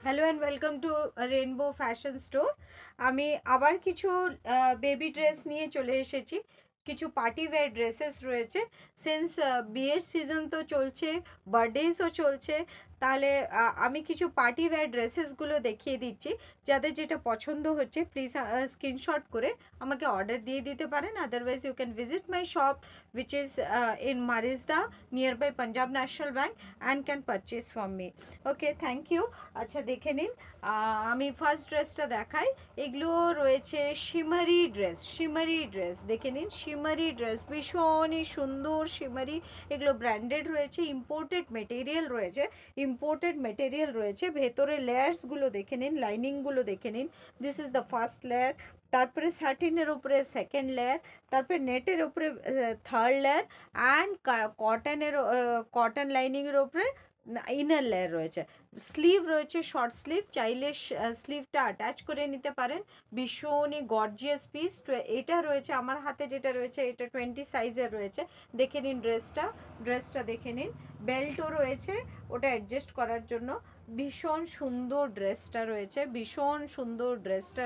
Hello and welcome to rainbow fashion store. আমি আবার কিছু বেবি ড্রেস নিয়ে চলে এসেছি। কিছু পার্টি ওয়্যার ড্রেসেস রয়েছে। সিন্স বিয়ের সিজন তো চলছে, বার্থডেসও চলছে, তাহলে আমি কিছু পার্টি ওয়্যার ড্রেসেসগুলো দেখিয়ে দিচ্ছি। যাদের যেটা পছন্দ হচ্ছে প্লিজ স্ক্রিনশট করে আমাকে অর্ডার দিয়ে দিতে পারেন। Otherwise you can visit my shop which is in Marizda nearby Punjab National Bank and can purchase from me. Okay, thank you. আচ্ছা দেখে নিন, আমি ফার্স্ট ড্রেসটা দেখাই। এগুলো রয়েছে শিমারি ড্রেস, দেখে নিন শিমারি ড্রেস, ভীষণই সুন্দর শিমারি। এগুলো ব্র্যান্ডেড রয়েছে, ইম্পোর্টেড মেটেরিয়াল রয়েছে। ভেতরে লেয়ার্সগুলো দেখে নিন, লাইনিংগুলো দেখে নিন। This is the first layer, তারপরে সাটিনের উপরে সেকেন্ড লেয়ার, তারপরে নেটের উপরে থার্ড লেয়ার, অ্যান্ড কটন লাইনিংয়ের উপরে ইনার লেয়ার রয়েছে। স্লিভ রয়েছে, শর্ট স্লিভ, চাইলে স্লিভটা অ্যাটাচ করে নিতে পারেন। ভীষণই গর্জিয়াস পিস। এটা রয়েছে আমার হাতে, যেটা রয়েছে এটা 20 সাইজের রয়েছে। দেখে নিন ড্রেসটা দেখে নিন। বেল্টও রয়েছে ওটা অ্যাডজাস্ট করার জন্য। ভীষণ সুন্দর ড্রেসটা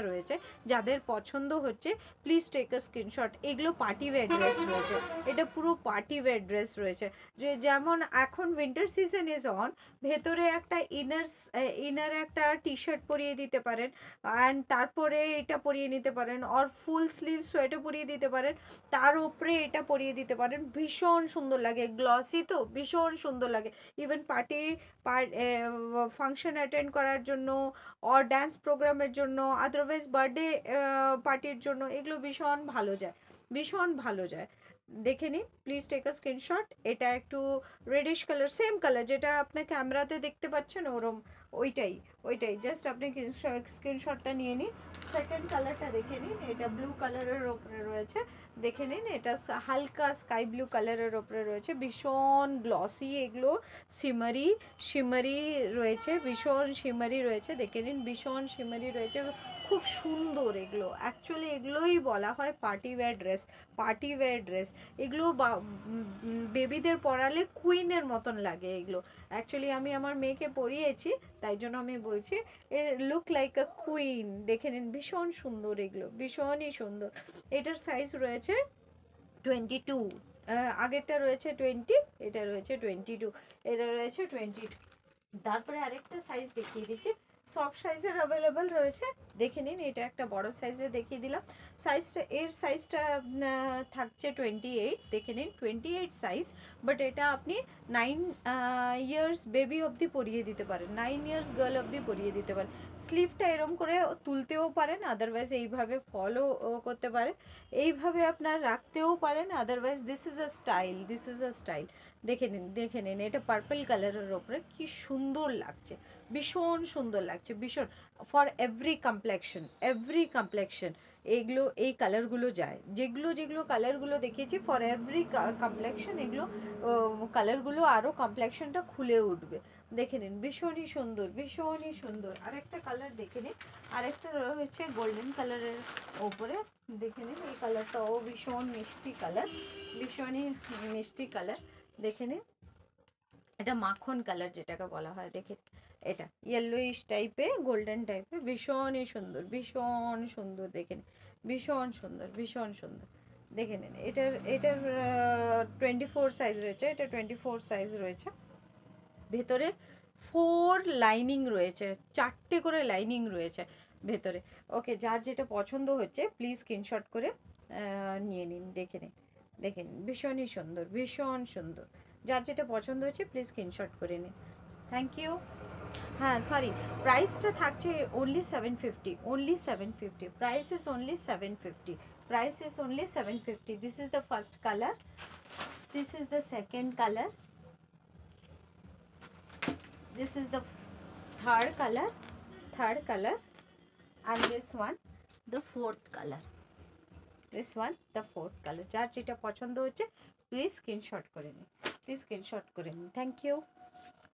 রয়েছে। যাদের পছন্দ হচ্ছে প্লিজ টেক আ স্ক্রিনশট। এগুলো পার্টি ওয়্যার ড্রেস রয়েছে, এটা পুরো পার্টি ওয়্যার ড্রেস রয়েছে। যেমন এখন উইন্টার সিজন ইজ অন, ভেতরে একটা ইনার একটা টি শার্ট পরিয়ে দিতে পারেন, অ্যান্ড তারপরে এটা পরিয়ে নিতে পারেন, অর ফুল স্লিভ সোয়েটার পরিয়ে দিতে পারেন, তার উপরে এটা পরিয়ে দিতে পারেন। ভীষণ সুন্দর লাগে, গ্লসি তো ভীষণ সুন্দর লাগে। ইভেন ফাংশন অ্যাটেন্ড করার জন্য, অর ড্যান্স প্রোগ্রামের জন্য, আদারওয়াইজ বার্থডে পার্টির জন্য এগুলো ভীষণ ভালো যায়। দেখে নিন, প্লিজ টেক আ স্ক্রিনশট। এটা একটু রেডিশ কালার, সেম কালার যেটা আপনার ক্যামেরাতে দেখতে পাচ্ছেন ওরম, ওইটাই জাস্ট আপনি স্ক্রিনশটটা নিয়ে নিন। সেকেন্ড কালারটা দেখে নিন, এটা ব্লু কালারের ওপরে রয়েছে। দেখে নিন, এটা হালকা স্কাই ব্লু কালারের ওপরে রয়েছে। ভীষণ গ্লসি, এগুলো শিমারি রয়েছে, ভীষণ শিমারি রয়েছে। দেখে নিন, ভীষণ শিমারি রয়েছে, খুব সুন্দর। এগুলো অ্যাকচুয়ালি এগুলোই বলা হয় পার্টি ওয়্যার ড্রেস। এগুলো বেবিদের পরালে কুইনের মতন লাগে। এগুলো অ্যাকচুয়ালি আমি আমার মেয়েকে পরিয়েছি, তাই জন্য আমি বলছি লুক লাইক আ কুইন। দেখে নিন, ভীষণ সুন্দর, এগুলো ভীষণই সুন্দর। এটার সাইজ রয়েছে 22, আগেরটা রয়েছে 20, এটা রয়েছে 22, এটা রয়েছে 22। তারপরে আরেকটা সাইজ দেখিয়ে দিচ্ছি, সব সাইজের অ্যাভেলেবেল রয়েছে। দেখে নিন, এটা একটা বড় সাইজে দেখিয়ে দিলাম। সাইজটা থাকছে 28। দেখে নিন, 28 সাইজ। বাট এটা আপনি 9 ইয়ার্স বেবি অবধি পরিয়ে দিতে পারেন, 9 ইয়ার্স গার্ল অবধি পরিয়ে দিতে পারেন। স্লিভটা এরম করে তুলতেও পারেন, আদারওয়াইজ এইভাবে ফলো করতে পারেন, এইভাবে আপনার রাখতেও পারেন। Otherwise this is a style. দেখে নিন, এটা পার্পল কালারের ওপরে কি সুন্দর লাগছে, ভীষণ সুন্দর লাগছে, ভীষণ। ফর এভরি কমপ্লেক্সন এইগুলো, এই কালারগুলো যায়। যেগুলো কালারগুলো দেখিয়েছি ফর এভরি কমপ্লেক্সন, এগুলো কালারগুলো আরও কমপ্লেক্সনটা খুলে উঠবে। দেখে নিন, ভীষণই সুন্দর। আরেকটা কালার দেখে নিন, আরেকটা রয়েছে গোল্ডেন কালারের ওপরে। দেখে নিন, এই কালারটাও ভীষণ মিষ্টি কালার। দেখে নিন, এটা মাখন কালার যেটাকে বলা হয়। দেখে এটা ইয়েলোইশ টাইপে, গোল্ডেন টাইপে, ভীষণ সুন্দর। দেখে নিন, ভীষণ সুন্দর। দেখে নিন, এটার 24 সাইজ রয়েছে, এটা 24 সাইজ রয়েছে। ভেতরে 4 লাইনিং রয়েছে, 4টে করে লাইনিং রয়েছে ভেতরে। ওকে, যার যেটা পছন্দ হচ্ছে প্লিজ স্ক্রিনশট করে নিয়ে নিন। দেখে নিন, ভীষণই সুন্দর। যার যেটা পছন্দ হচ্ছে প্লিজ স্ক্রিনশট করে নিন। Thank you. হ্যাঁ সরি, প্রাইসটা থাকছে only 750, price is only 750. This is the first color, this is the second color, this is the third color, and this one the fourth color. যার যেটা পছন্দ হচ্ছে প্লিজ স্ক্রিনশট করে নিন, থ্যাংক ইউ।